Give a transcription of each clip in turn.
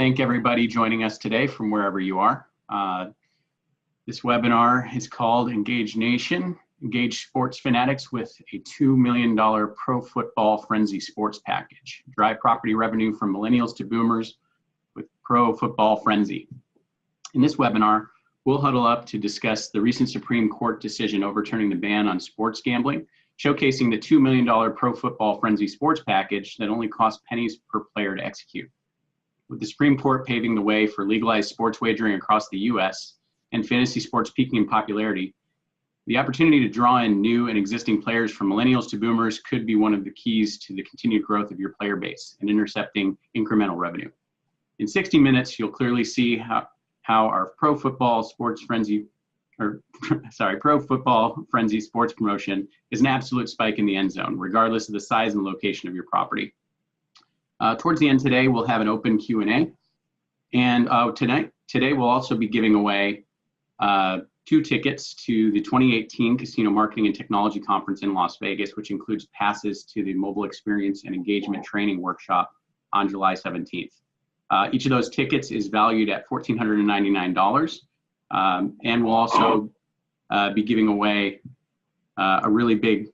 thank everybody joining us today from wherever you are. This webinar is called Engage Nation, Engage Sports Fanatics with a $2 million pro football frenzy sports package. Drive property revenue from millennials to boomers with pro football frenzy. In this webinar, we'll huddle up to discuss the recent Supreme Court decision overturning the ban on sports gambling, showcasing the $2 million pro football frenzy sports package that only costs pennies per player to execute. With the Supreme Court paving the way for legalized sports wagering across the US and fantasy sports peaking in popularity, the opportunity to draw in new and existing players from millennials to boomers could be one of the keys to the continued growth of your player base and intercepting incremental revenue. In 60 minutes, you'll clearly see how our pro football frenzy sports promotion is an absolute spike in the end zone, regardless of the size and location of your property. Towards the end today, we'll have an open Q&A. And today we'll also be giving away 2 tickets to the 2018 Casino Marketing and Technology Conference in Las Vegas, which includes passes to the Mobile Experience and Engagement Training Workshop on July 17th. Each of those tickets is valued at $1,499. And we'll also be giving away a really big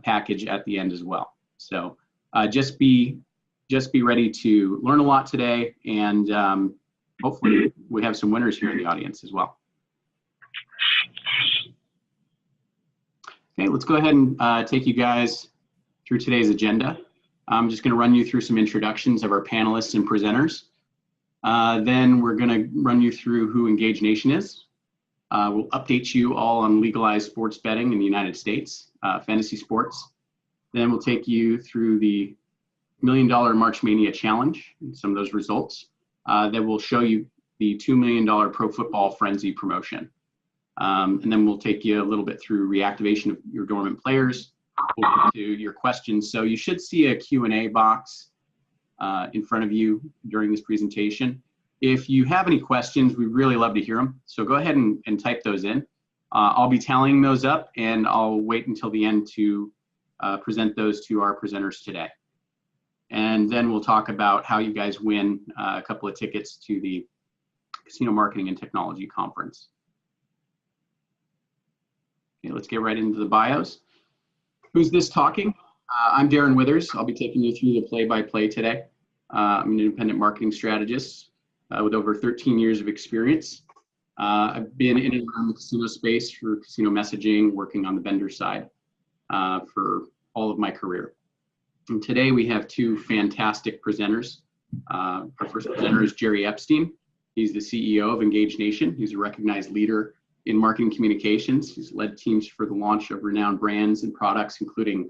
package at the end as well. So just be ready to learn a lot today, and hopefully we have some winners here in the audience as well. Okay, let's go ahead and take you guys through today's agenda. I'm just going to run you through some introductions of our panelists and presenters. Then we're going to run you through who Engage Nation is. We'll update you all on legalized sports betting in the United States, fantasy sports. Then we'll take you through the $1 Million March Mania Challenge and some of those results. Then we'll show you the $2 million Pro Football Frenzy promotion. And then we'll take you a little bit through reactivation of your dormant players. We'll get to your questions. So you should see a Q&A box in front of you during this presentation. If you have any questions, we'd really love to hear them. So go ahead and type those in. I'll be tallying those up, and I'll wait until the end to present those to our presenters today. And then we'll talk about how you guys win a couple of tickets to the Casino Marketing and Technology Conference. Okay, let's get right into the bios. Who's this talking? I'm Darren Withers. I'll be taking you through the play-by-play today. I'm an independent marketing strategist with over 13 years of experience. I've been in and around the casino space for casino messaging, working on the vendor side for all of my career. And today we have 2 fantastic presenters. Our first presenter is Jerry Epstein. He's the CEO of Engage Nation. He's a recognized leader in marketing communications. He's led teams for the launch of renowned brands and products, including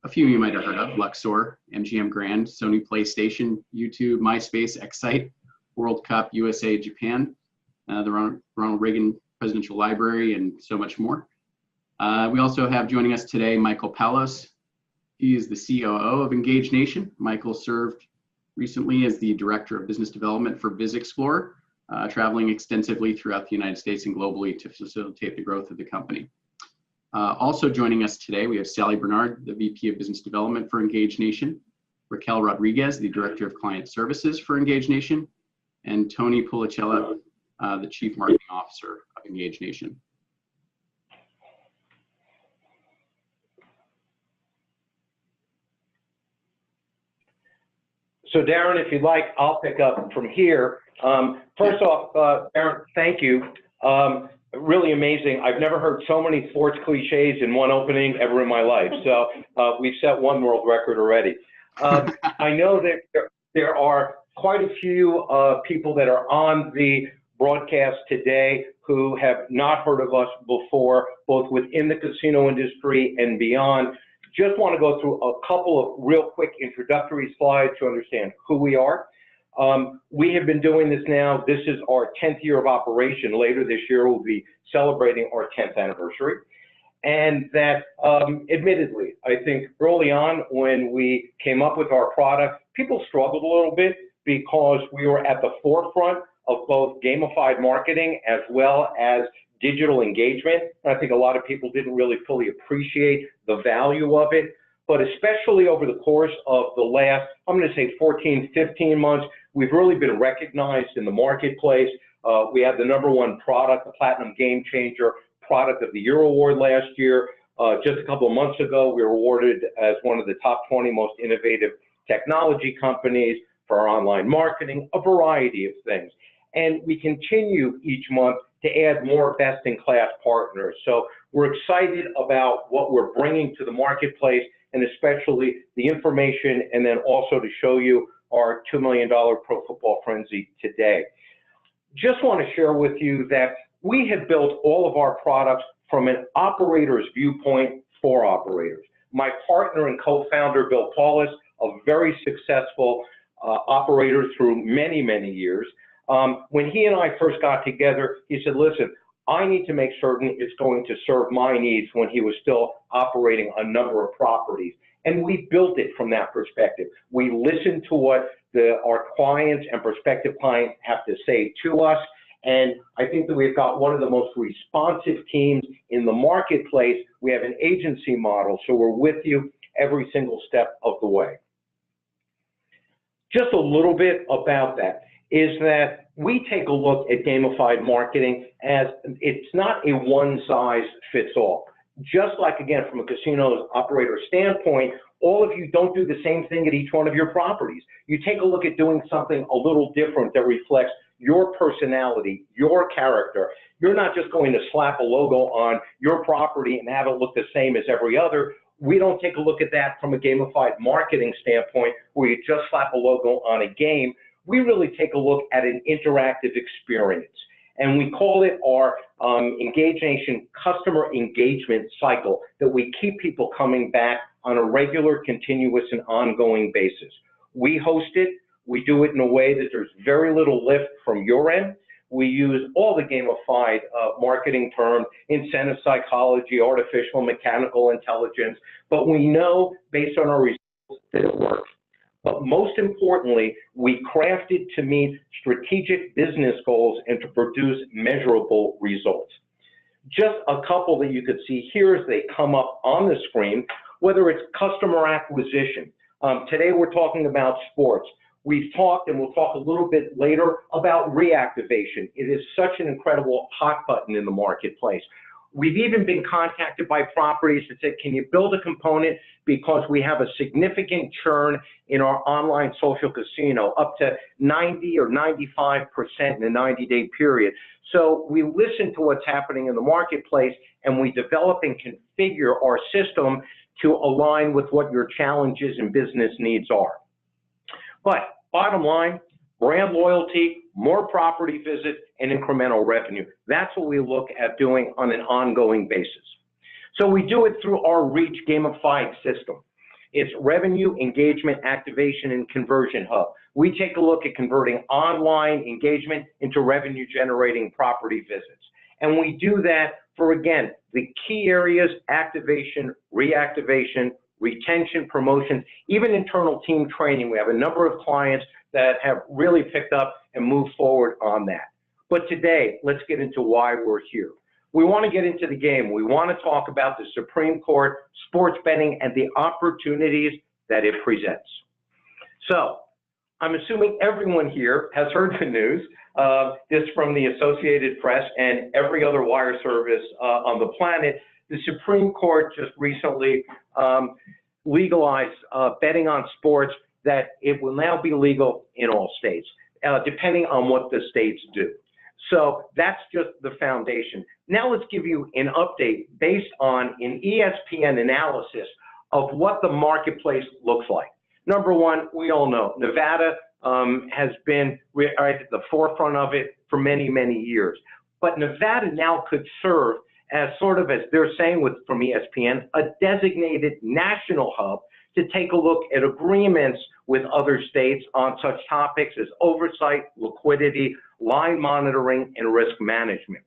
a few you might have heard of: Luxor, MGM Grand, Sony PlayStation, YouTube, MySpace, Excite, World Cup, USA, Japan, the Ronald Reagan Presidential Library, and so much more. We also have joining us today Michael Palos. He is the COO of Engage Nation. Michael served recently as the Director of Business Development for BizExplorer, traveling extensively throughout the United States and globally to facilitate the growth of the company. Also joining us today, we have Sally Bernard, the VP of Business Development for Engage Nation, Raquel Rodriguez, the Director of Client Services for Engage Nation, and Tony Pulicella, the Chief Marketing Officer of Engage Nation. So Darren, if you'd like, I'll pick up from here. First off, Darren, thank you. Really amazing. I've never heard so many sports cliches in one opening ever in my life. So we've set one world record already. I know that there are quite a few people that are on the broadcast today who have not heard of us before, both within the casino industry and beyond. Just want to go through a couple of real quick introductory slides to understand who we are. We have been doing this now. This is our 10th year of operation. Later this year, we'll be celebrating our 10th anniversary. And that, admittedly, I think early on when we came up with our product, people struggled a little bit because we were at the forefront of both gamified marketing as well as digital engagement. And I think a lot of people didn't really fully appreciate the value of it. But especially over the course of the last, I'm going to say 14, 15 months, We've really been recognized in the marketplace. We had the #1 product, the Platinum Game Changer Product of the Year Award last year. Just a couple of months ago, we were awarded as one of the top 20 most innovative technology companies for our online marketing, a variety of things. And we continue each month to add more best-in-class partners. So we're excited about what we're bringing to the marketplace, and especially the information, and then also to show you our $2 million Pro Football Frenzy today. Just want to share with you that we have built all of our products from an operator's viewpoint for operators. My partner and co-founder, Bill Paulus, a very successful operator through many, many years. When he and I first got together, he said, listen, I need to make certain it's going to serve my needs, when he was still operating a number of properties. And we built it from that perspective. We listened to what our clients and prospective clients have to say to us. And I think that we've got one of the most responsive teams in the marketplace. We have an agency model, so we're with you every single step of the way. Just a little bit about that is that we take a look at gamified marketing as it's not a one-size-fits-all. Just like, again, from a casino operator standpoint, all of you don't do the same thing at each one of your properties. You take a look at doing something a little different that reflects your personality, your character. You're not just going to slap a logo on your property and have it look the same as every other. We don't take a look at that from a gamified marketing standpoint where you just slap a logo on a game. We really take a look at an interactive experience. And we call it our Engagation customer engagement cycle, that we keep people coming back on a regular, continuous, and ongoing basis. We host it. We do it in a way that there's very little lift from your end. We use all the gamified marketing terms, incentive psychology, artificial, mechanical intelligence, but we know based on our results that it works. But most importantly, we craft it to meet strategic business goals and to produce measurable results. Just a couple that you could see here as they come up on the screen, whether it's customer acquisition. Today we're talking about sports. We've talked, and we'll talk a little bit later, about reactivation. It is such an incredible hot button in the marketplace. We've even been contacted by properties that said, can you build a component because we have a significant churn in our online social casino, up to 90 or 95% in a 90-day period. So we listen to what's happening in the marketplace, and we develop and configure our system to align with what your challenges and business needs are. But bottom line, brand loyalty, more property visits, and incremental revenue. That's what we look at doing on an ongoing basis. So we do it through our Reach gamified system. It's revenue, engagement, activation, and conversion hub. We take a look at converting online engagement into revenue generating property visits. And we do that for, again, the key areas: activation, reactivation, retention, promotion, even internal team training. We have a number of clients that have really picked up and moved forward on that. But today, let's get into why we're here. We want to get into the game. We want to talk about the Supreme Court, sports betting, and the opportunities that it presents. So I'm assuming everyone here has heard the news. This from the Associated Press and every other wire service on the planet. The Supreme Court just recently legalized betting on sports, that it will now be legal in all states, depending on what the states do. So that's just the foundation. Now let's give you an update based on an ESPN analysis of what the marketplace looks like. Number one, we all know Nevada has been right at the forefront of it for many, many years. But Nevada now could serve as sort of, as they're saying from ESPN, a designated national hub to take a look at agreements with other states on such topics as oversight, liquidity, line monitoring, and risk management.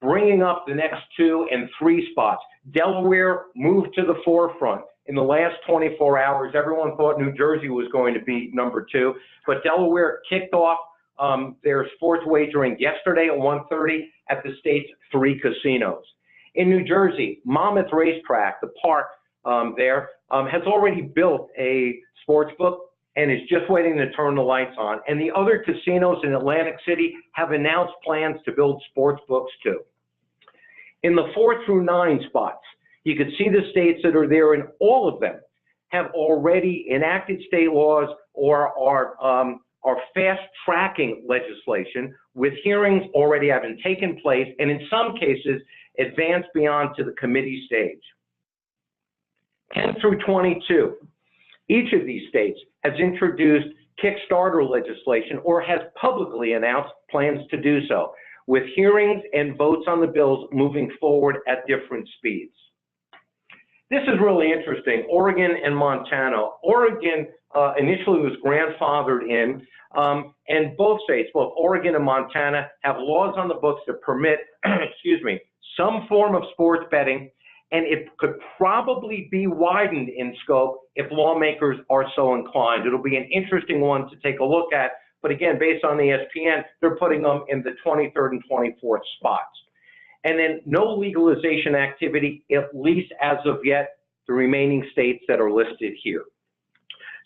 Bringing up the next 2 and 3 spots, Delaware moved to the forefront. In the last 24 hours, everyone thought New Jersey was going to be number 2, but Delaware kicked off their sports wagering yesterday at 1:30 at the state's 3 casinos. In New Jersey, Monmouth Racetrack, the park there, has already built a sports book and is just waiting to turn the lights on. And the other casinos in Atlantic City have announced plans to build sports books too. In the 4 through 9 spots, you can see the states that are there, and all of them have already enacted state laws or are fast-tracking legislation with hearings already having taken place, and in some cases, advanced beyond to the committee stage. 10 through 22, each of these states has introduced Kickstarter legislation or has publicly announced plans to do so, with hearings and votes on the bills moving forward at different speeds. This is really interesting, Oregon and Montana. Oregon initially was grandfathered in, and both states, both Oregon and Montana, have laws on the books that permit, excuse me, some form of sports betting, and it could probably be widened in scope if lawmakers are so inclined. It'll be an interesting one to take a look at, but again, based on the ESPN, they're putting them in the 23rd and 24th spots. And then no legalization activity, at least as of yet, the remaining states that are listed here.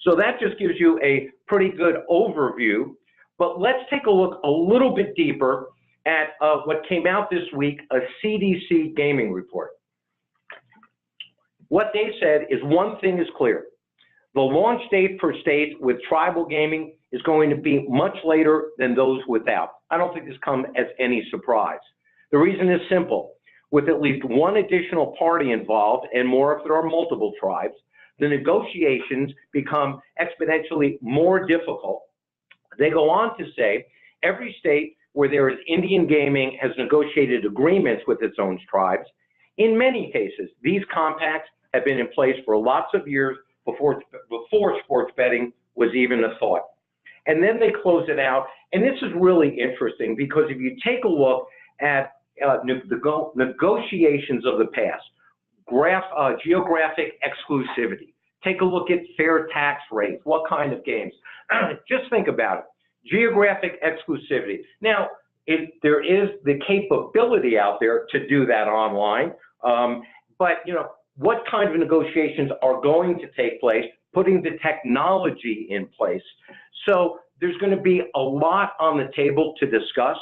So that just gives you a pretty good overview, but let's take a look a little bit deeper at what came out this week, a CDC gaming report. What they said is one thing is clear. The launch date for states with tribal gaming is going to be much later than those without. I don't think this comes as any surprise. The reason is simple. With at least one additional party involved, and more if there are multiple tribes, the negotiations become exponentially more difficult. They go on to say every state where there is Indian gaming has negotiated agreements with its own tribes. In many cases, these compacts have been in place for lots of years before sports betting was even a thought. And then they close it out, and this is really interesting because if you take a look at the negotiations of the past, geographic exclusivity, take a look at fair tax rates, what kind of games. Just think about it, geographic exclusivity. Now, there is the capability out there to do that online, but you know, what kind of negotiations are going to take place, putting the technology in place. So there's going to be a lot on the table to discuss.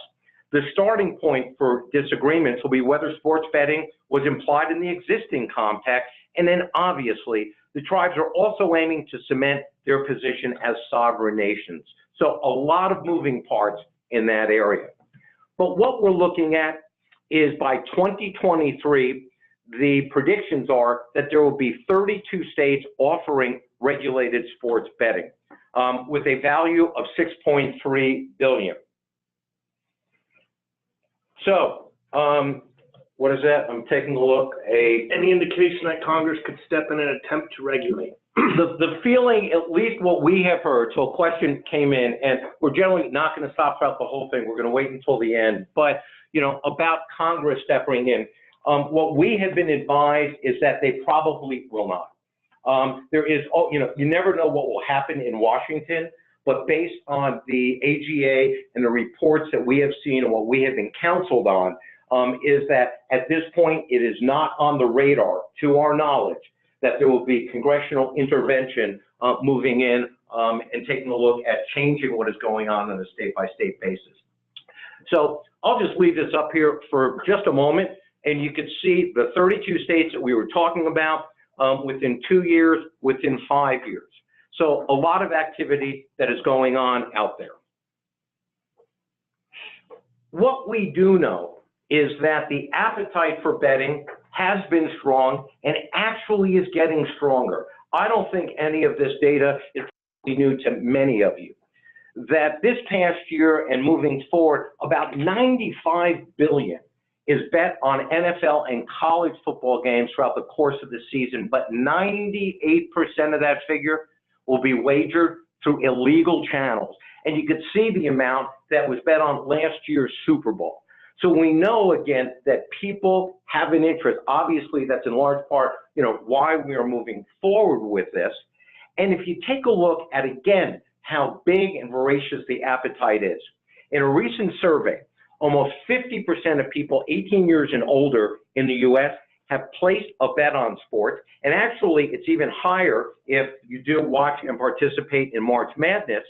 The starting point for disagreements will be whether sports betting was implied in the existing compact, and then obviously the tribes are also aiming to cement their position as sovereign nations. So a lot of moving parts in that area. But what we're looking at is by 2023, the predictions are that there will be 32 states offering regulated sports betting with a value of $6.3 billion. So, what is that? I'm taking a look. Any indication that Congress could step in and attempt to regulate? The feeling, at least what we have heard, so a question came in, and we're generally not going to stop throughout the whole thing. We're going to wait until the end. But, you know, about Congress stepping in, what we have been advised is that they probably will not. There is, you know, you never know what will happen in Washington, but based on the AGA and the reports that we have seen and what we have been counseled on, is that at this point, it is not on the radar, to our knowledge, that there will be congressional intervention moving in and taking a look at changing what is going on a state-by-state basis. So I'll just leave this up here for just a moment, and you can see the 32 states that we were talking about within 2 years, within 5 years. So a lot of activity that is going on out there. What we do know is that the appetite for betting has been strong and actually is getting stronger. I don't think any of this data is new to many of you. That this past year and moving forward, about $95 billion is bet on NFL and college football games throughout the course of the season, but 98% of that figure will be wagered through illegal channels. And you could see the amount that was bet on last year's Super Bowl. So we know, again, that people have an interest. Obviously, that's in large part, you know, why we are moving forward with this. And if you take a look at, again, how big and voracious the appetite is. In a recent survey, almost 50% of people 18 years and older in the U.S. have placed a bet on sports, and actually it's even higher if you do watch and participate in March Madness.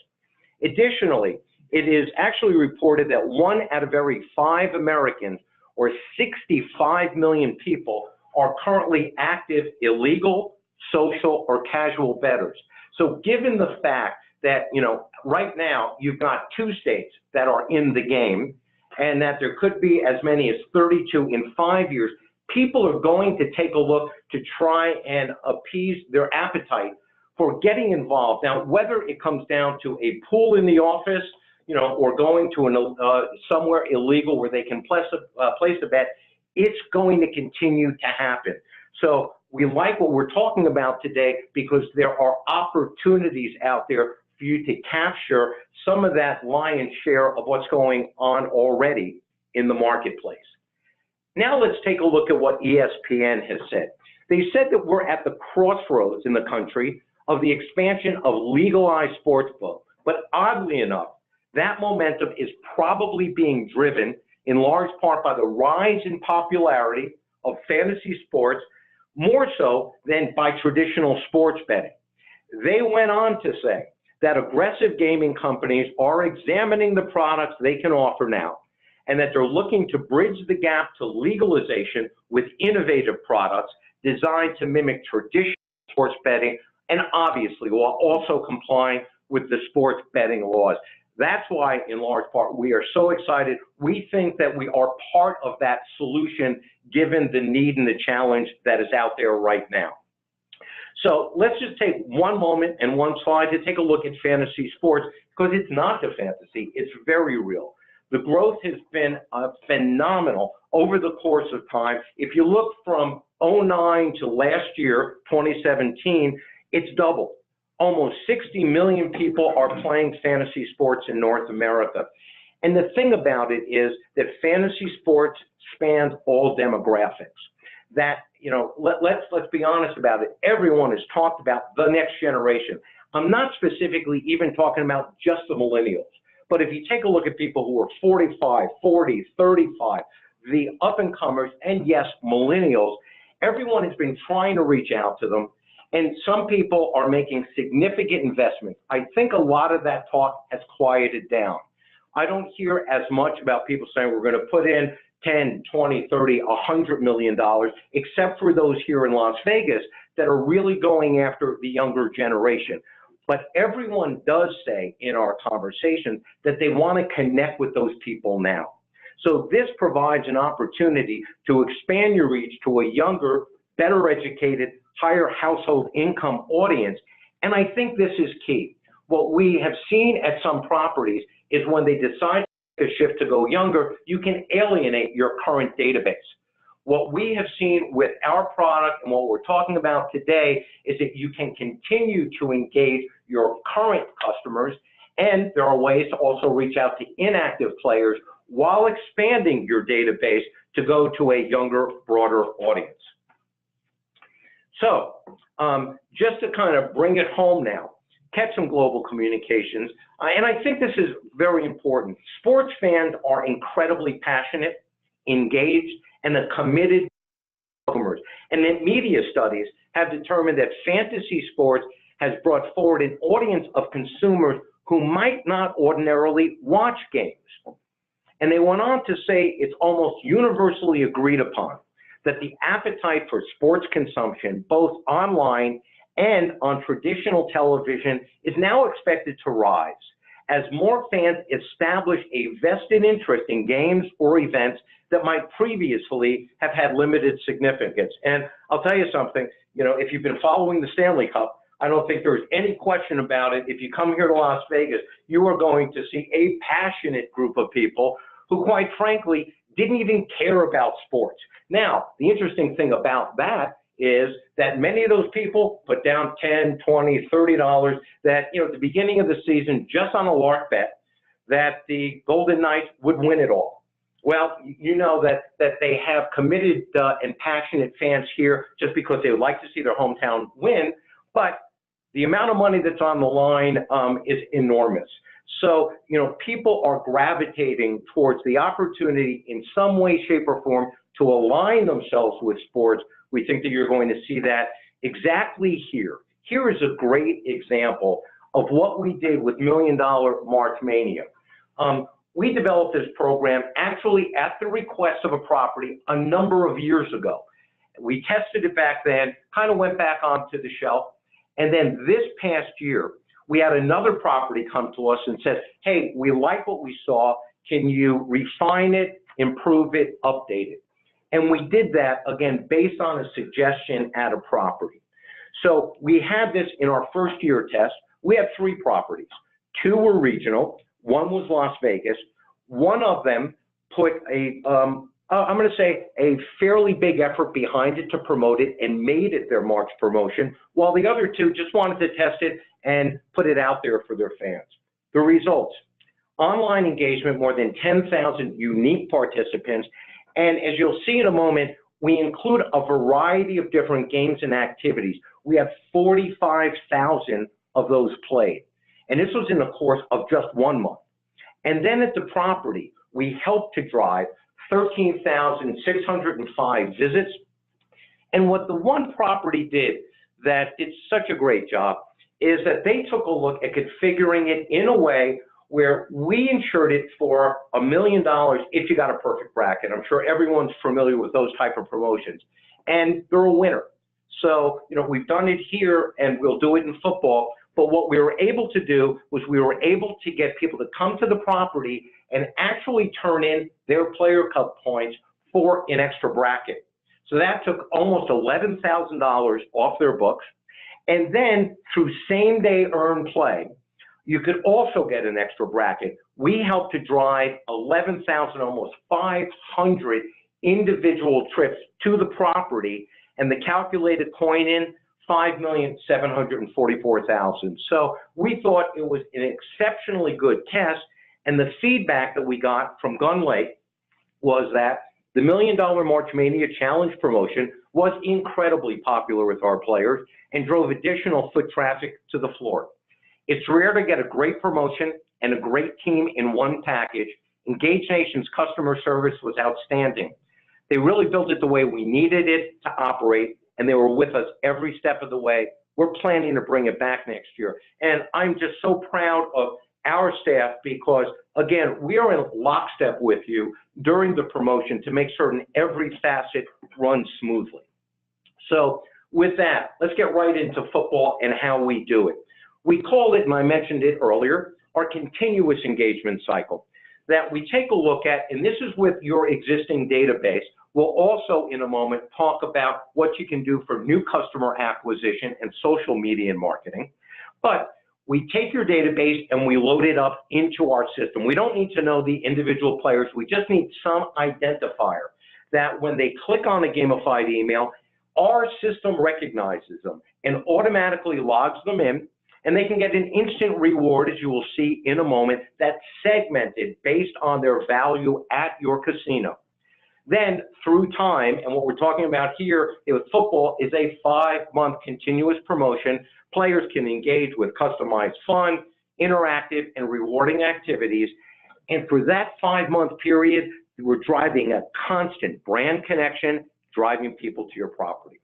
Additionally, it is actually reported that 1 out of every 5 Americans, or 65 million people, are currently active illegal, social, or casual bettors. So given the fact that, right now you've got 2 states that are in the game, and that there could be as many as 32 in 5 years, people are going to take a look to try and appease their appetite for getting involved. Now, whether it comes down to a pool in the office, or going to somewhere illegal where they can place a bet, it's going to continue to happen. So we like what we're talking about today because there are opportunities out there for you to capture some of that lion's share of what's going on already in the marketplace. Now let's take a look at what ESPN has said. They said that we're at the crossroads in the country of the expansion of legalized sportsbook, but oddly enough, that momentum is probably being driven in large part by the rise in popularity of fantasy sports, more so than by traditional sports betting. They went on to say that aggressive gaming companies are examining the products they can offer now, and that they're looking to bridge the gap to legalization with innovative products designed to mimic traditional sports betting, and obviously while also complying with the sports betting laws. That's why, in large part, we are so excited. We think that we are part of that solution, given the need and the challenge that is out there right now. So let's just take one moment and one slide to take a look at fantasy sports, because it's not a fantasy, it's very real. The growth has been phenomenal over the course of time. If you look from 2009 to last year, 2017, it's doubled. Almost 60 million people are playing fantasy sports in North America. And the thing about it is that fantasy sports spans all demographics. That, let's be honest about it. Everyone has talked about the next generation. I'm not specifically even talking about just the millennials. But if you take a look at people who are 45, 40, 35, the up-and-comers, and yes, millennials, everyone has been trying to reach out to them. And some people are making significant investments. I think a lot of that talk has quieted down. I don't hear as much about people saying we're going to put in 10, 20, 30, $100 million, except for those here in Las Vegas that are really going after the younger generation. But everyone does say in our conversations that they want to connect with those people now. So this provides an opportunity to expand your reach to a younger, better educated, higher household income audience. And I think this is key. What we have seen at some properties is when they decide to shift to go younger, you can alienate your current database. What we have seen with our product and what we're talking about today is that you can continue to engage your current customers, and there are ways to also reach out to inactive players while expanding your database to go to a younger, broader audience. So just to kind of bring it home now, catch some global communications, and I think this is very important. Sports fans are incredibly passionate, engaged, and committed consumers. And that media studies have determined that fantasy sports has brought forward an audience of consumers who might not ordinarily watch games. And they went on to say it's almost universally agreed upon that the appetite for sports consumption, both online and on traditional television, is now expected to rise as more fans establish a vested interest in games or events that might previously have had limited significance. And I'll tell you something, if you've been following the Stanley Cup, I don't think there's any question about it. If you come here to Las Vegas, you are going to see a passionate group of people who, quite frankly, didn't even care about sports. Now, the interesting thing about that is that many of those people put down $10, $20, $30 that, at the beginning of the season, just on a lark bet, that the Golden Knights would win it all. Well, you know that they have committed and passionate fans here just because they would like to see their hometown win, but the amount of money that's on the line is enormous. So, people are gravitating towards the opportunity in some way, shape, or form to align themselves with sports, we think that you're going to see that exactly here. Here is a great example of what we did with $1 Million March Mania. We developed this program actually at the request of a property a number of years ago. We tested it back then, kind of went back onto the shelf, and then this past year, we had another property come to us and said, hey, we like what we saw, can you refine it, improve it, update it? And we did that, again, based on a suggestion at a property. So we had this in our first year test. We had 3 properties. 2 were regional, 1 was Las Vegas. One of them put I'm going to say a fairly big effort behind it to promote it and made it their March promotion, while the other 2 just wanted to test it and put it out there for their fans. The results: online engagement, more than 10,000 unique participants, and as you'll see in a moment, we include a variety of different games and activities. We have 45,000 of those played, and this was in the course of just 1 month. And then at the property, we helped to drive 13,605 visits. And what the one property did that did such a great job is that they took a look at configuring it in a way where we insured it for $1 million if you got a perfect bracket. I'm sure everyone's familiar with those type of promotions, and they're a winner. So, you know, we've done it here and we'll do it in football. But what we were able to do was we were able to get people to come to the property and actually turn in their player cup points for an extra bracket. So that took almost $11,000 off their books. And then through same day earn play, you could also get an extra bracket. We helped to drive 11,000, almost 500 individual trips to the property, and the calculated point in, 5,744,000. So we thought it was an exceptionally good test, and the feedback that we got from Gun Lake was that the $1 Million March Mania Challenge promotion was incredibly popular with our players and drove additional foot traffic to the floor. It's rare to get a great promotion and a great team in one package. Engage Nation's customer service was outstanding. They really built it the way we needed it to operate, and they were with us every step of the way. We're planning to bring it back next year. And I'm just so proud of our staff because, again, we are in lockstep with you during the promotion to make certain every facet runs smoothly. So with that, let's get right into football and how we do it. We call it, and I mentioned it earlier, our continuous engagement cycle that we take a look at, and this is with your existing database. We'll also, in a moment, talk about what you can do for new customer acquisition and social media and marketing. But we take your database and we load it up into our system. We don't need to know the individual players. We just need some identifier that when they click on a gamified email, our system recognizes them and automatically logs them in, and they can get an instant reward, as you will see in a moment, that's segmented based on their value at your casino. Then through time, and what we're talking about here with football is a 5-month continuous promotion. Players can engage with customized fun, interactive, and rewarding activities. And for that 5-month period, we're driving a constant brand connection, driving people to your property.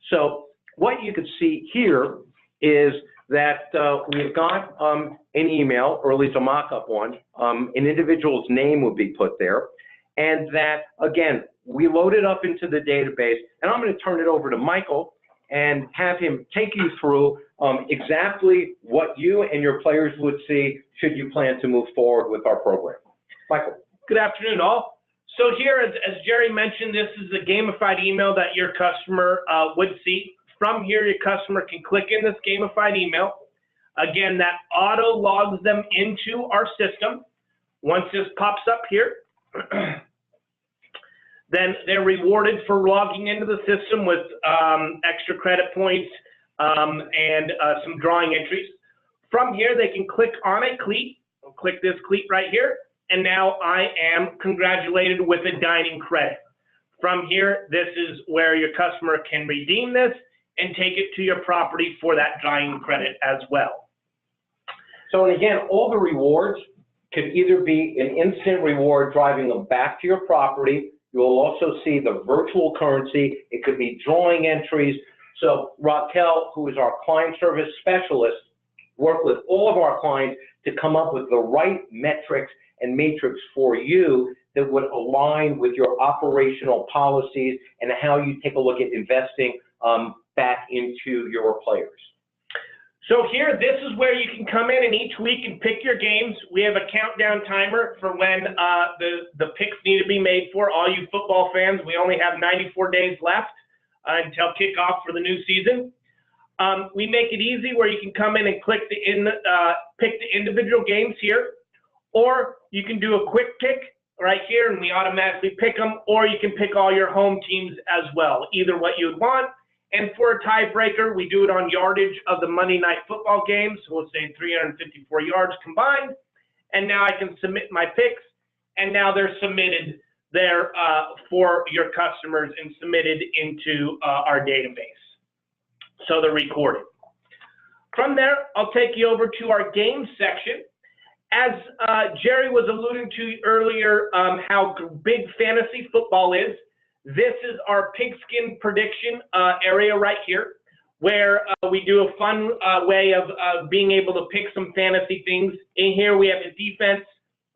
So what you can see here is that we've got an email, or at least a mock-up one. An individual's name would be put there. And that, again, we load it up into the database, and I'm going to turn it over to Michael and have him take you through exactly what you and your players would see should you plan to move forward with our program. Michael. Good afternoon, all. So here, as Jerry mentioned, this is a gamified email that your customer would see. From here, your customer can click in this gamified email. Again, that auto logs them into our system. Once this pops up here, then they're rewarded for logging into the system with extra credit points and some drawing entries. From here, they can click on a cleat. I'll click this cleat right here, and now I am congratulated with a dining credit. From here, this is where your customer can redeem this and take it to your property for that dining credit as well. So, and again, all the rewards could either be an instant reward driving them back to your property You will also see the virtual currency. It could be drawing entries. So Raquel, who is our client service specialist, work with all of our clients to come up with the right metrics and matrix for you that would align with your operational policies and how you take a look at investing back into your players. So here, this is where you can come in and each week and pick your games. We have a countdown timer for when the picks need to be made for all you football fans. We only have 94 days left until kickoff for the new season. We make it easy where you can come in and pick the individual games here, or you can do a quick pick right here and we automatically pick them, or you can pick all your home teams as well, either what you would want. And for a tiebreaker, we do it on yardage of the Monday Night Football games. So we'll say 354 yards combined. And now I can submit my picks, and now they're submitted there for your customers and submitted into our database. So they're recorded. From there, I'll take you over to our games section. As Jerry was alluding to earlier, how big fantasy football is, this is our pigskin prediction area right here, where we do a fun way of being able to pick some fantasy things. In here, we have the defense,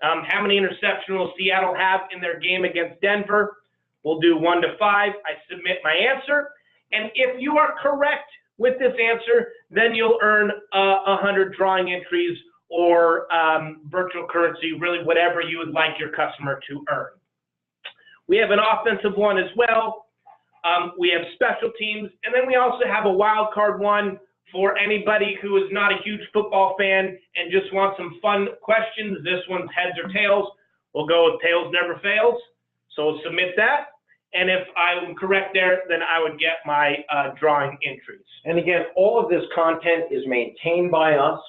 how many interceptions will Seattle have in their game against Denver. We'll do 1 to 5. I submit my answer. And if you are correct with this answer, then you'll earn 100 drawing entries or virtual currency, really whatever you would like your customer to earn. We have an offensive one as well. We have special teams, and then we also have a wild card one for anybody who is not a huge football fan and just wants some fun questions. This one's heads or tails. We'll go with tails never fails. So we'll submit that. And if I'm correct there, then I would get my drawing entries. And again, all of this content is maintained by us,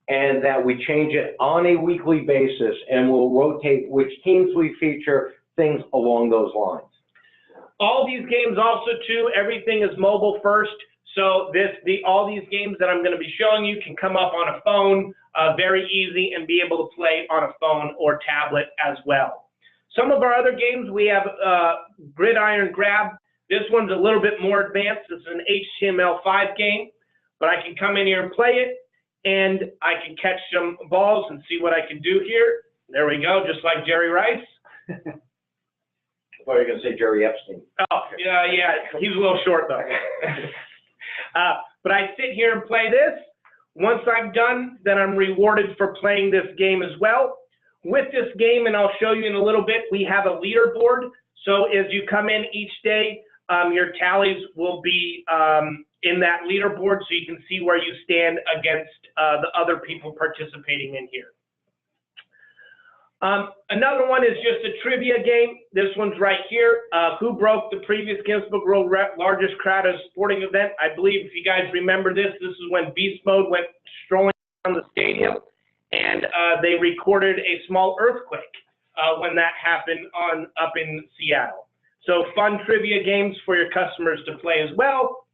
and that we change it on a weekly basis, and we'll rotate which teams we feature, things along those lines. All these games also too, everything is mobile first. So all these games that I'm going to be showing you can come up on a phone, very easy, and be able to play on a phone or tablet as well. Some of our other games, we have Gridiron Grab. This one's a little bit more advanced. It's an HTML5 game, but I can come in here and play it, and I can catch some balls and see what I can do here. There we go, just like Jerry Rice. I thought you were going to say Jerry Epstein. Oh, yeah, he's a little short though. But I sit here and play this. Once I'm done, then I'm rewarded for playing this game as well. With this game, and I'll show you in a little bit, we have a leaderboard. So as you come in each day, your tallies will be in that leaderboard, so you can see where you stand against the other people participating in here. Another one is just a trivia game. This one's right here. Who broke the previous Guinness Book World largest crowd at a sporting event? I believe if you guys remember this is when Beast Mode went strolling around the stadium, and they recorded a small earthquake when that happened up in Seattle. So fun trivia games for your customers to play as well.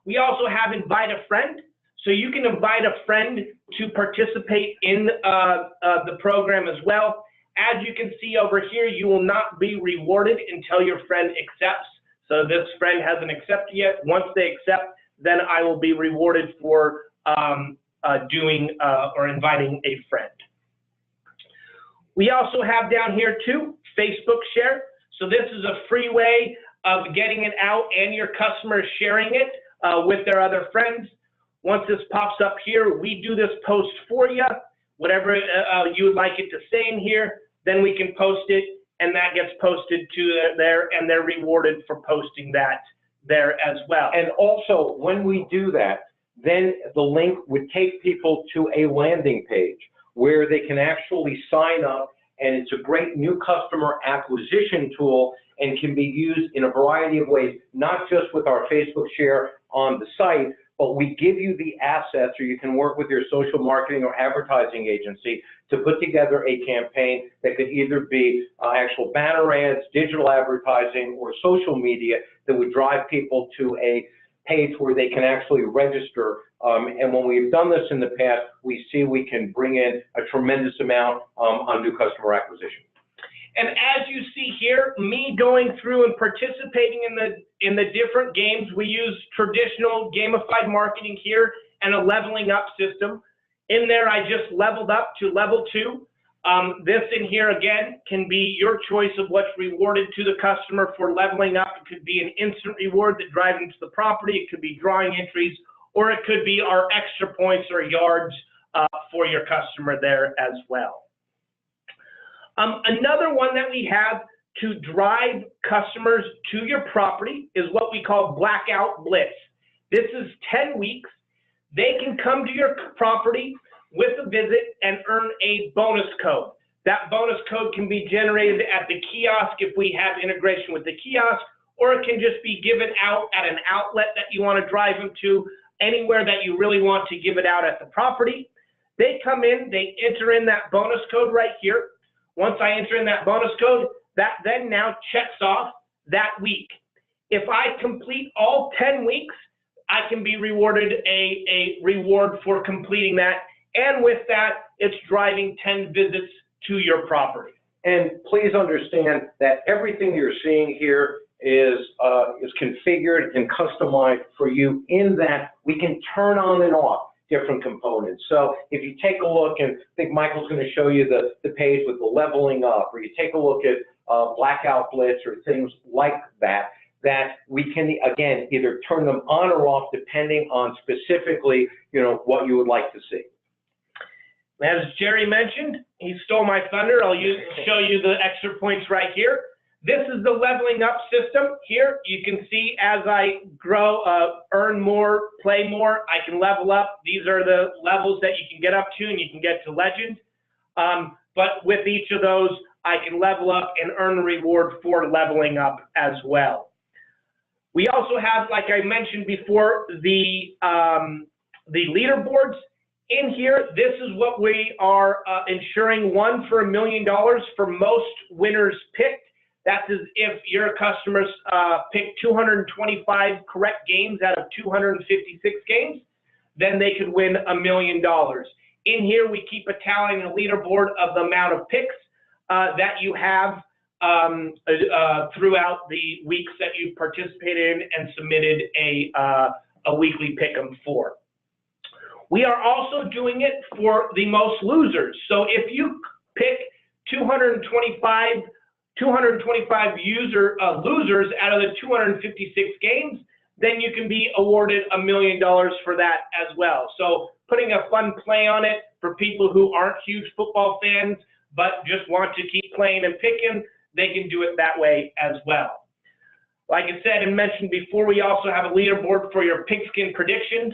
We also have Invite a Friend. So you can invite a friend to participate in the program as well. As you can see over here, you will not be rewarded until your friend accepts. So this friend hasn't accepted yet. Once they accept, then I will be rewarded for doing or inviting a friend. We also have down here too, Facebook Share. So this is a free way of getting it out and your customers sharing it with their other friends. Once this pops up here, we do this post for you. Whatever you would like it to say in here, then we can post it, and that gets posted to there, and they're rewarded for posting that there as well. And also, when we do that, then the link would take people to a landing page where they can actually sign up, and it's a great new customer acquisition tool and can be used in a variety of ways, not just with our Facebook Share on the site, but we give you the assets, or you can work with your social marketing or advertising agency to put together a campaign that could either be actual banner ads, digital advertising, or social media that would drive people to a page where they can actually register. And when we've done this in the past, we see we can bring in a tremendous amount on new customer acquisition. And as you see here, me going through and participating in the different games, we use traditional gamified marketing here and a leveling up system. In there, I just leveled up to level 2. This in here, again, can be your choice of what's rewarded to the customer for leveling up. It could be an instant reward that drives them to the property. It could be drawing entries, or it could be our extra points or yards for your customer there as well. Another one that we have to drive customers to your property is what we call Blackout Blitz. This is 10 weeks. They can come to your property with a visit and earn a bonus code. That bonus code can be generated at the kiosk if we have integration with the kiosk, or it can just be given out at an outlet that you want to drive them to, anywhere that you really want to give it out at the property. They come in, they enter in that bonus code right here. Once I enter in that bonus code, that then now checks off that week. If I complete all 10 weeks, I can be rewarded a reward for completing that. And with that, it's driving 10 visits to your property. And please understand that everything you're seeing here is configured and customized for you, in that we can turn on and off different components. So if you take a look, and I think Michael's going to show you the page with the leveling up, or you take a look at Blackout Blitz or things like that, that we can, again, either turn them on or off depending on specifically, what you would like to see. As Jerry mentioned, he stole my thunder. I'll show you the extra points right here. This is the leveling up system. Here you can see as I grow, earn more, play more, I can level up. These are the levels that you can get up to, and you can get to legend. But with each of those, I can level up and earn a reward for leveling up as well. We also have, like I mentioned before, the leaderboards. In here, this is what we are ensuring, one for $1 million for most winners picked. That's as if your customers pick 225 correct games out of 256 games, then they could win $1 million. In here, we keep a tally and a leaderboard of the amount of picks that you have throughout the weeks that you participated in and submitted a weekly pick'em for. We are also doing it for the most losers. So if you pick 225 losers out of the 256 games, then you can be awarded $1 million for that as well. So putting a fun play on it for people who aren't huge football fans, but just want to keep playing and picking, they can do it that way as well. Like I said and mentioned before, we also have a leaderboard for your pigskin predictions.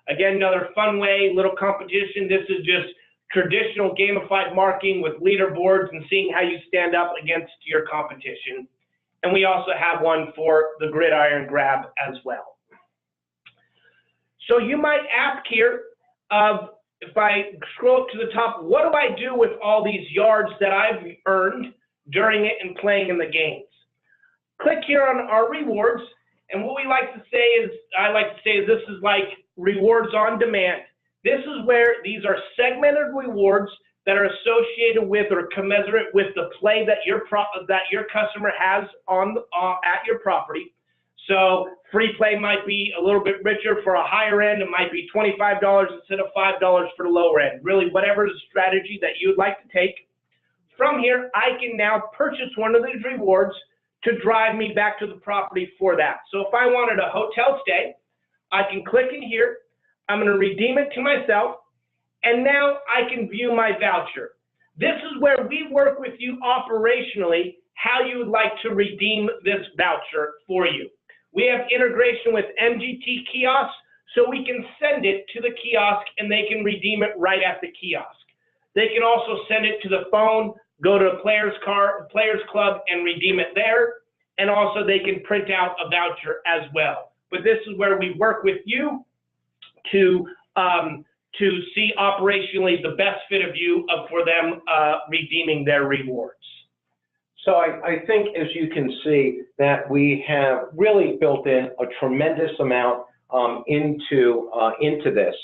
Again, another fun way, little competition. This is just traditional gamified marketing with leaderboards and seeing how you stand up against your competition. And we also have one for the gridiron grab as well. So you might ask here, if I scroll up to the top, what do I do with all these yards that I've earned during it and playing in the games? Click here on our rewards, and what we like to say is, I like to say is, this is like rewards on demand. This is where these are segmented rewards that are associated with or commensurate with the play that your customer has on at your property. So free play might be a little bit richer for a higher end. It might be $25 instead of $5 for the lower end. Really, whatever the strategy that you'd like to take. From here, I can now purchase one of these rewards to drive me back to the property for that. So if I wanted a hotel stay, I can click in here. I'm going to redeem it to myself, and now I can view my voucher. This is where we work with you operationally, how you would like to redeem this voucher for you. We have integration with MGT kiosks, so we can send it to the kiosk and they can redeem it right at the kiosk. They can also send it to the phone, go to a Players Club and redeem it there, and also they can print out a voucher as well. But this is where we work with you to see operationally the best fit of you for them redeeming their rewards. So I think, as you can see, that we have really built in a tremendous amount into this,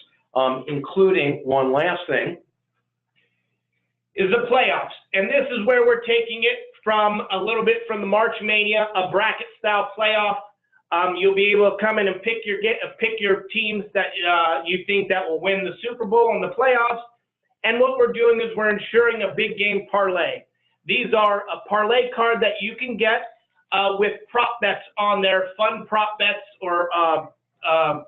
including one last thing. Is the playoffs. And this is where we're taking it from a little bit from the March Mania, a bracket style playoff. You'll be able to come in and pick your teams that you think that will win the Super Bowl and the playoffs. And what we're doing is we're ensuring a big game parlay. These are a parlay card that you can get with prop bets on there, fun prop bets or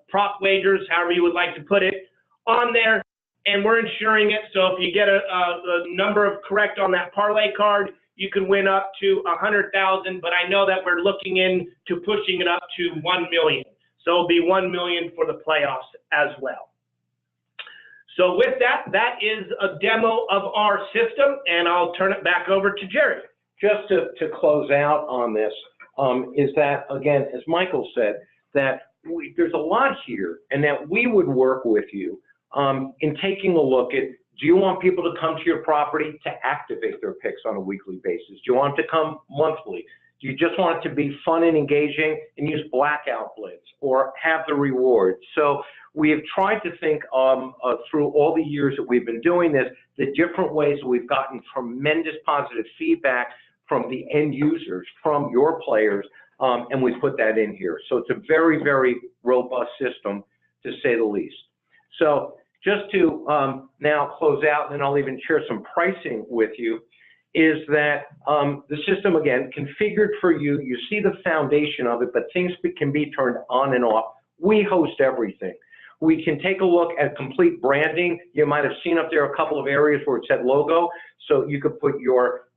prop wagers, however you would like to put it, on there. And we're ensuring it. So if you get a number of correct on that parlay card, you can win up to 100,000. But I know that we're looking into pushing it up to 1 million. So it'll be 1 million for the playoffs as well. So with that, that is a demo of our system, and I'll turn it back over to Jerry. Just to close out on this, is that, again, as Michael said, that there's a lot here, and that we would work with you in taking a look at, do you want people to come to your property to activate their picks on a weekly basis? Do you want them to come monthly? Do you just want it to be fun and engaging and use blackout blitz or have the rewards? So we have tried to think through all the years that we've been doing this, the different ways that we've gotten tremendous positive feedback from the end users, from your players, and we put that in here. So it's a very, very robust system, to say the least. So just to now close out, and I'll even share some pricing with you, is that the system, again, configured for you. You see the foundation of it, but things can be turned on and off. We host everything. We can take a look at complete branding. You might have seen up there a couple of areas where it said logo. So you could put your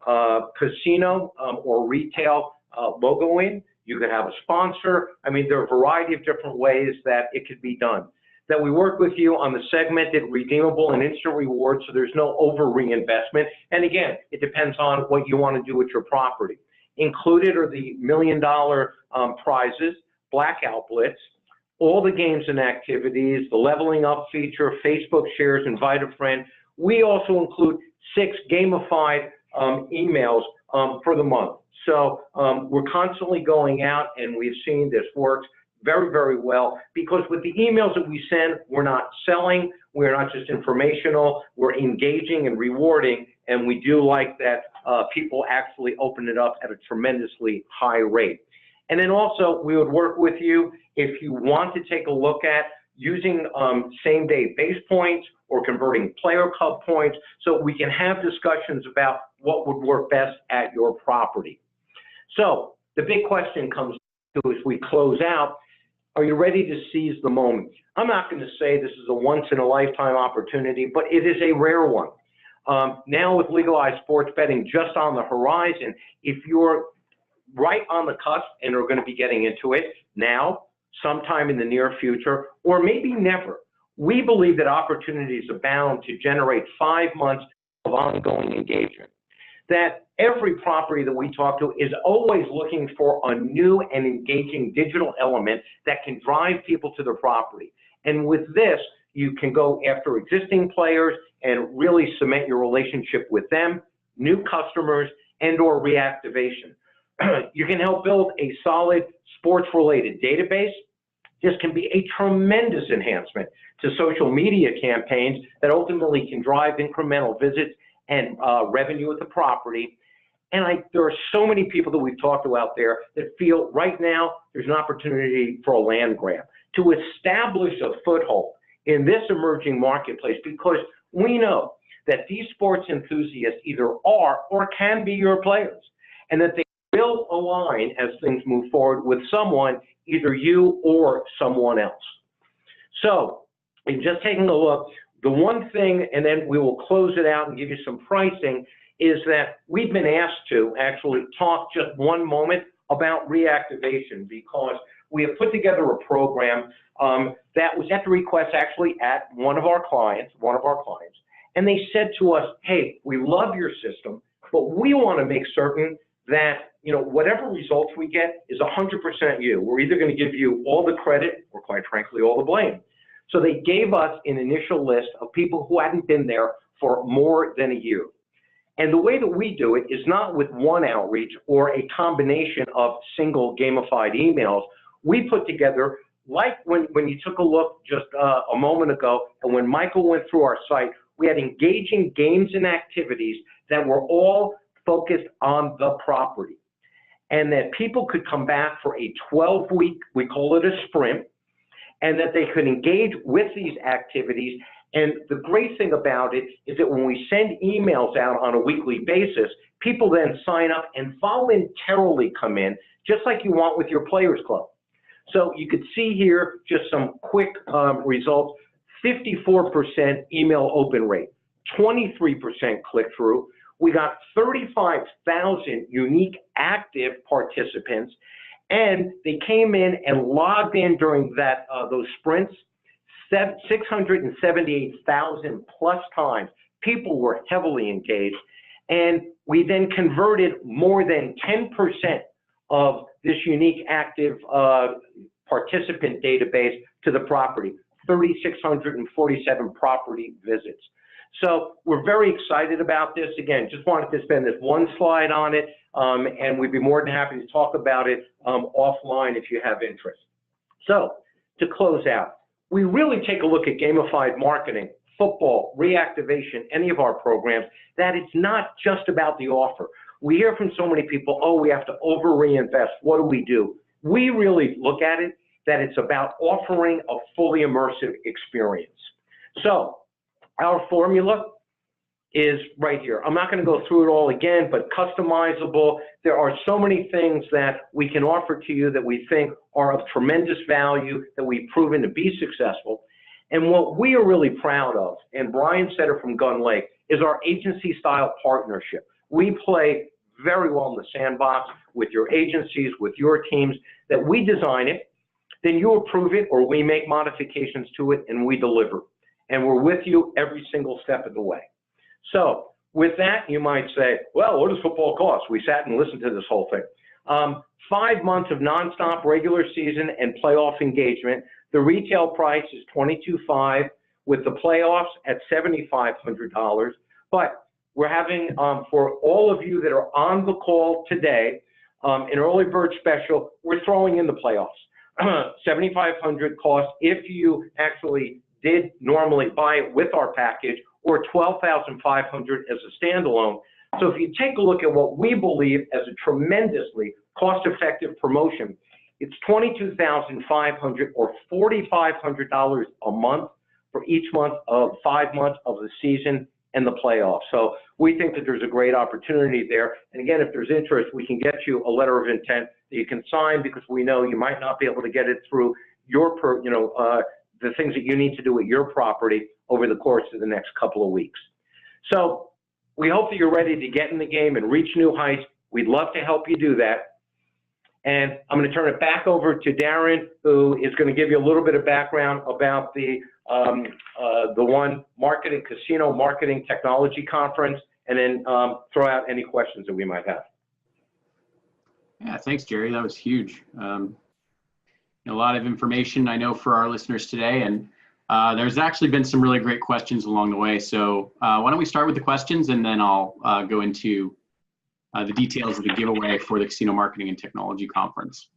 casino or retail logo in. You could have a sponsor. I mean, there are a variety of different ways that it could be done. That we work with you on the segmented, redeemable, and instant rewards, so there's no over reinvestment. And again, it depends on what you want to do with your property. Included are the $1 million prizes, blackout blitz, all the games and activities, the leveling up feature, Facebook shares, invite a friend. We also include 6 gamified emails for the month. So we're constantly going out, and we've seen this works very, very well, because with the emails that we send, we're not selling, we're not just informational, we're engaging and rewarding, and we do like that people actually open it up at a tremendously high rate. And then also, we would work with you if you want to take a look at using same-day base points or converting player club points, so we can have discussions about what would work best at your property. So the big question comes to, as we close out, are you ready to seize the moment? I'm not going to say this is a once-in-a-lifetime opportunity, but it is a rare one. Now with legalized sports betting just on the horizon, if you're right on the cusp and are going to be getting into it now, sometime in the near future, or maybe never, we believe that opportunities abound to generate 5 months of ongoing engagement. That every property that we talk to is always looking for a new and engaging digital element that can drive people to the property. And with this, you can go after existing players and really cement your relationship with them, new customers, and or reactivation. You can help build a solid sports-related database. This can be a tremendous enhancement to social media campaigns that ultimately can drive incremental visits and revenue at the property. And there are so many people that we've talked to out there that feel right now there's an opportunity for a land grab to establish a foothold in this emerging marketplace, because we know that these sports enthusiasts either are or can be your players, and that they will align as things move forward with someone, either you or someone else. So in just taking a look, the one thing, and then we will close it out and give you some pricing, is that we've been asked to actually talk just one moment about reactivation, because we have put together a program that was at the request actually at one of our clients, and they said to us, hey, we love your system, but we want to make certain that, you know, whatever results we get is 100% you. We're either going to give you all the credit or, quite frankly, all the blame. So they gave us an initial list of people who hadn't been there for more than a year. And the way that we do it is not with one outreach or a combination of single gamified emails. We put together, like when you took a look just a moment ago, and when Michael went through our site, we had engaging games and activities that were all focused on the property, and that people could come back for a 12-week, we call it a sprint, and that they could engage with these activities. And the great thing about it is that when we send emails out on a weekly basis, people then sign up and voluntarily come in, just like you want with your Players Club. So you could see here just some quick results: 54% email open rate, 23% click-through. We got 35,000 unique active participants, and they came in and logged in during that those sprints 678,000 plus times. People were heavily engaged, and we then converted more than 10% of this unique active participant database to the property, 3,647 property visits. So we're very excited about this. Again, just wanted to spend this one slide on it, and we'd be more than happy to talk about it offline if you have interest. So to close out, we really take a look at gamified marketing, football, reactivation, any of our programs, that it's not just about the offer. We hear from so many people, oh, we have to over reinvest. What do? We really look at it that it's about offering a fully immersive experience. So our formula is right here. I'm not going to go through it all again, but customizable. There are so many things that we can offer to you that we think are of tremendous value, that we've proven to be successful. And what we are really proud of, and Brian said it from Gun Lake, is our agency-style partnership. We play very well in the sandbox with your agencies, with your teams, that we design it, then you approve it, or we make modifications to it, and we deliver. And we're with you every single step of the way. So with that, you might say, well, what does football cost? We sat and listened to this whole thing. 5 months of nonstop regular season and playoff engagement. The retail price is $22,500 with the playoffs at $7,500. But we're having, for all of you that are on the call today, an early bird special, we're throwing in the playoffs. $7,500 cost if you actually did normally buy it with our package, or $12,500 as a standalone. So if you take a look at what we believe as a tremendously cost-effective promotion, it's $22,500 or $4,500 a month for each month of 5 months of the season and the playoffs. So we think that there's a great opportunity there. And again, if there's interest, we can get you a letter of intent that you can sign, because we know you might not be able to get it through your, the things that you need to do at your property over the course of the next couple of weeks. So we hope that you're ready to get in the game and reach new heights. We'd love to help you do that. And I'm going to turn it back over to Darren, who is going to give you a little bit of background about the One Marketing Casino Marketing Technology Conference, and then throw out any questions that we might have. Yeah, thanks, Jerry. That was huge. A lot of information, I know, for our listeners today, and there's actually been some really great questions along the way. So why don't we start with the questions, and then I'll go into the details of the giveaway for the Casino Marketing and Technology Conference.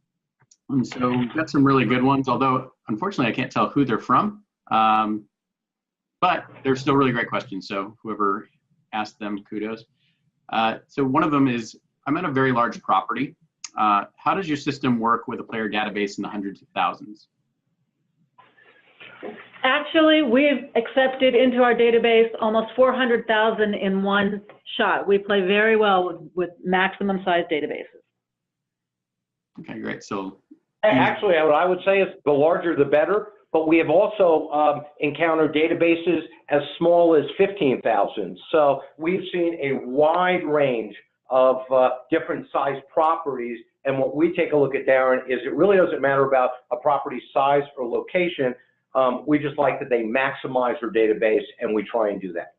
And so we've got some really good ones, although unfortunately I can't tell who they're from, but they're still really great questions. So whoever asked them, kudos. So one of them is, I'm at a very large property. How does your system work with a player database in the hundreds of thousands? Actually, we've accepted into our database almost 400,000 in one shot. We play very well with maximum size databases. Okay, great. So actually, what I would say is the larger the better, but we have also encountered databases as small as 15,000. So we've seen a wide range of different size properties. And what we take a look at, Darren, is it really doesn't matter about a property's size or location. We just like that they maximize their database, and we try and do that.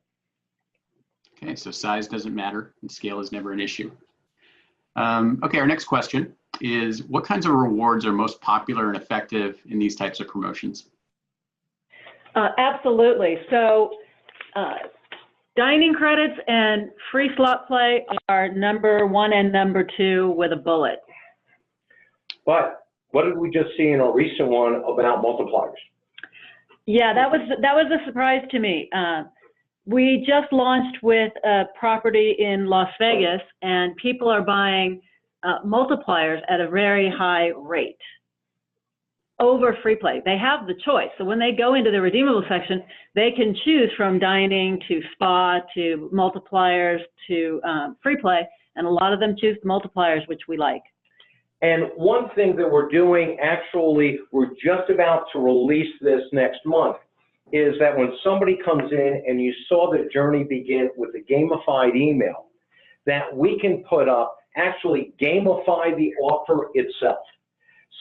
Okay, so size doesn't matter, and scale is never an issue. Okay, our next question is, what kinds of rewards are most popular and effective in these types of promotions? Absolutely. So dining credits and free slot play are #1 and #2 with a bullet. But what did we just see in a recent one about multipliers? Yeah, that was a surprise to me. We just launched with a property in Las Vegas, and people are buying multipliers at a very high rate over free play. They have the choice. So when they go into the redeemable section, they can choose from dining to spa to multipliers to free play, and a lot of them choose the multipliers, which we like. And one thing that we're doing, actually, we're just about to release this next month, is that when somebody comes in and you saw the journey begin with a gamified email, that we can put up, actually gamify the offer itself,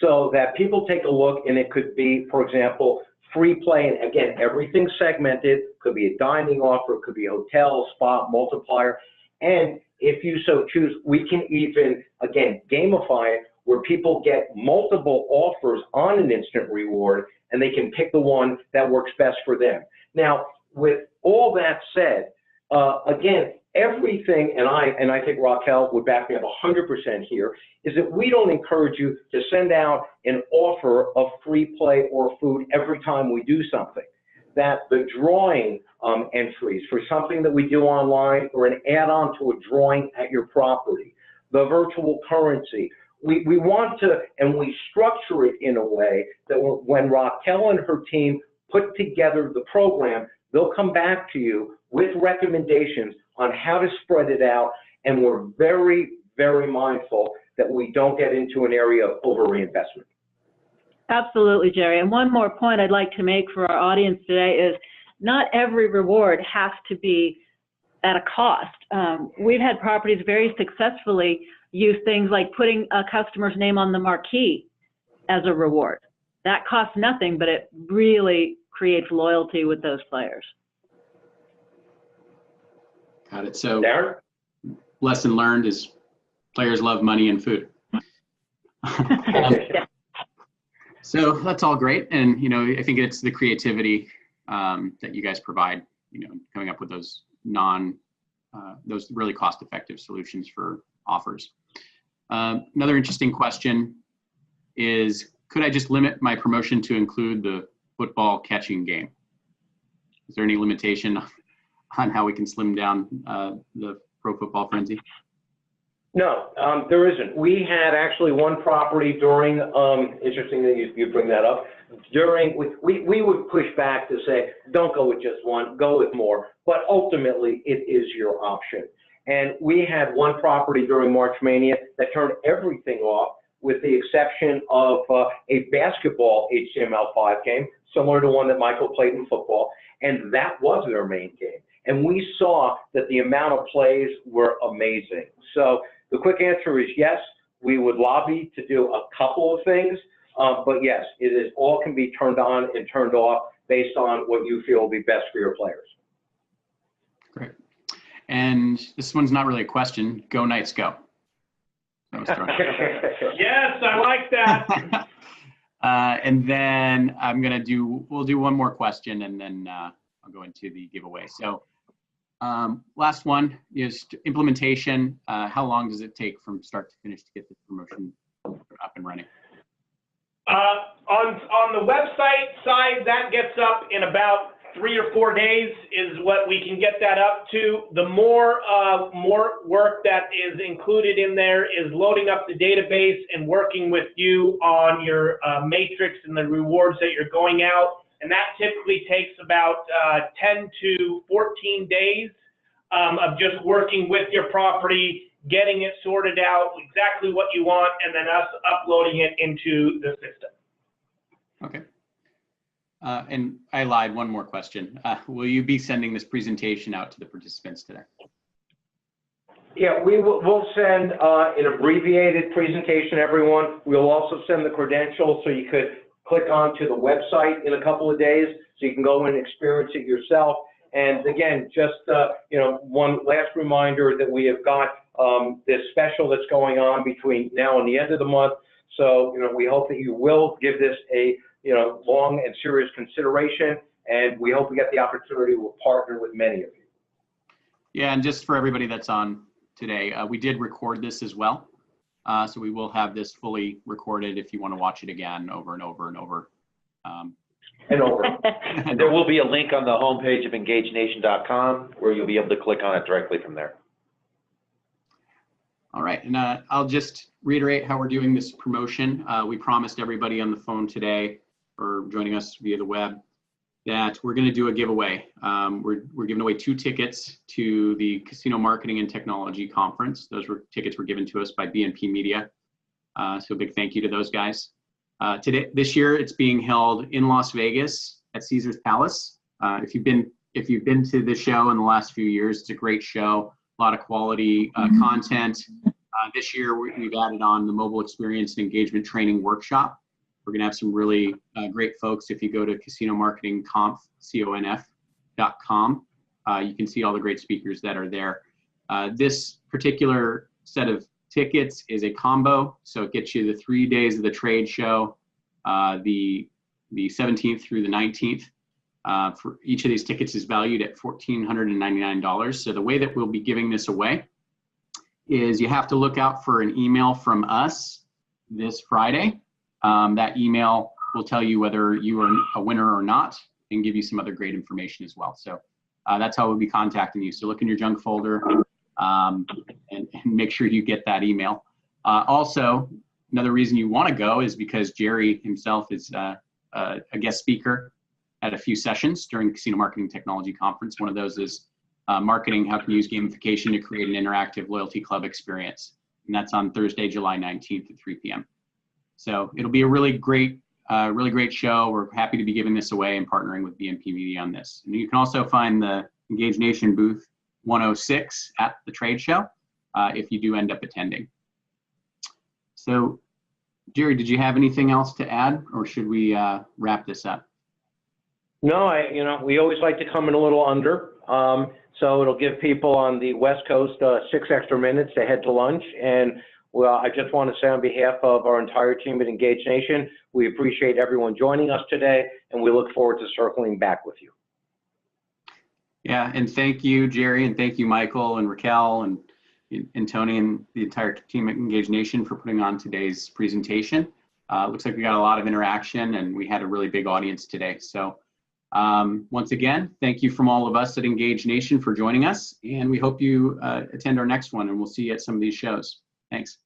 so that people take a look, and it could be, for example, free play, and again, everything segmented, could be a dining offer, could be a hotel, spa, multiplier, and if you so choose, we can even, again, gamify it where people get multiple offers on an instant reward, and they can pick the one that works best for them. Now, with all that said, again, everything, and I think Raquel would back me up 100% here, is that we don't encourage you to send out an offer of free play or food every time we do something. That the drawing entries for something that we do online or an add-on to a drawing at your property, the virtual currency, we want to, and we structure it in a way that when Raquel and her team put together the program, they'll come back to you with recommendations on how to spread it out, and we're very, very mindful that we don't get into an area of over-reinvestment. Absolutely, Jerry. And one more point I'd like to make for our audience today is not every reward has to be at a cost. We've had properties very successfully use things like putting a customer's name on the marquee as a reward. That costs nothing, but it really creates loyalty with those players. Got it. So Darren? Lesson learned is players love money and food. So that's all great. And, you know, I think it's the creativity that you guys provide, you know, coming up with those those really cost-effective solutions for offers. Another interesting question is, could I just limit my promotion to include the football catching game? Is there any limitation on how we can slim down the Pro Football Frenzy? No, there isn't. We had actually one property during, interesting that you bring that up, we would push back to say, don't go with just one, go with more, but ultimately it is your option. And we had one property during March Mania that turned everything off with the exception of a basketball HTML5 game, similar to one that Michael played in football, and that was their main game. And we saw that the amount of plays were amazing. So the quick answer is yes, we would lobby to do a couple of things, but yes, it is all can be turned on and turned off based on what you feel will be best for your players. Great. And this one's not really a question. Go Knights, go. Yes, I like that. And then we'll do one more question, and then I'll go into the giveaway. So last one is implementation. How long does it take from start to finish to get the promotion up and running? On the website side, that gets up in about 3 or 4 days is what we can get that up to. The more work that is included in there is loading up the database and working with you on your matrix and the rewards that you're going out. And that typically takes about 10 to 14 days of just working with your property, getting it sorted out, exactly what you want, and then us uploading it into the system. Okay. And I lied, one more question. Will you be sending this presentation out to the participants today? Yeah, we'll send an abbreviated presentation, everyone. We'll also send the credentials so you could click onto the website in a couple of days so you can go and experience it yourself. And again, just one last reminder that we have got this special that's going on between now and the end of the month. So we hope that you will give this a long and serious consideration, and we hope we get the opportunity to partner with many of you. Yeah, and just for everybody that's on today, we did record this as well. So we will have this fully recorded if you want to watch it again over and over and over. And over. There will be a link on the homepage of engagenation.com where you'll be able to click on it directly from there. All right, and I'll just reiterate how we're doing this promotion. We promised everybody on the phone today or joining us via the web that we're going to do a giveaway. We're giving away 2 tickets to the Casino Marketing and Technology Conference. Those tickets were given to us by BNP Media. So a big thank you to those guys. This year, it's being held in Las Vegas at Caesar's Palace. If you've been to the show in the last few years, it's a great show. A lot of quality content. This year, we've added on the mobile experience and engagement training workshop. We're going to have some really great folks. If you go to casinomarketingconf.com, you can see all the great speakers that are there. This particular set of tickets is a combo, so it gets you the 3 days of the trade show, the 17th through the 19th. For each of these tickets is valued at $1,499. So the way that we'll be giving this away is you have to look out for an email from us this Friday. That email will tell you whether you are a winner or not and give you some other great information as well. So that's how we'll be contacting you. So look in your junk folder and make sure you get that email. Also, another reason you want to go is because Jerry himself is a guest speaker at a few sessions during the Casino Marketing Technology Conference. One of those is marketing, how can you use gamification to create an interactive loyalty club experience. And that's on Thursday, July 19th at 3 p.m. So it'll be a really great show. We're happy to be giving this away and partnering with BNP Media on this. And you can also find the Engage Nation booth 106 at the trade show if you do end up attending. So Jerry, did you have anything else to add, or should we wrap this up? No, we always like to come in a little under. So it'll give people on the West Coast 6 extra minutes to head to lunch. And well, I just want to say on behalf of our entire team at Engage Nation, we appreciate everyone joining us today, and we look forward to circling back with you. Yeah, and thank you, Jerry, and thank you, Michael and Raquel and Tony and the entire team at Engage Nation for putting on today's presentation. Looks like we got a lot of interaction, and we had a really big audience today. So once again, thank you from all of us at Engage Nation for joining us, and we hope you attend our next one, and we'll see you at some of these shows. Thanks.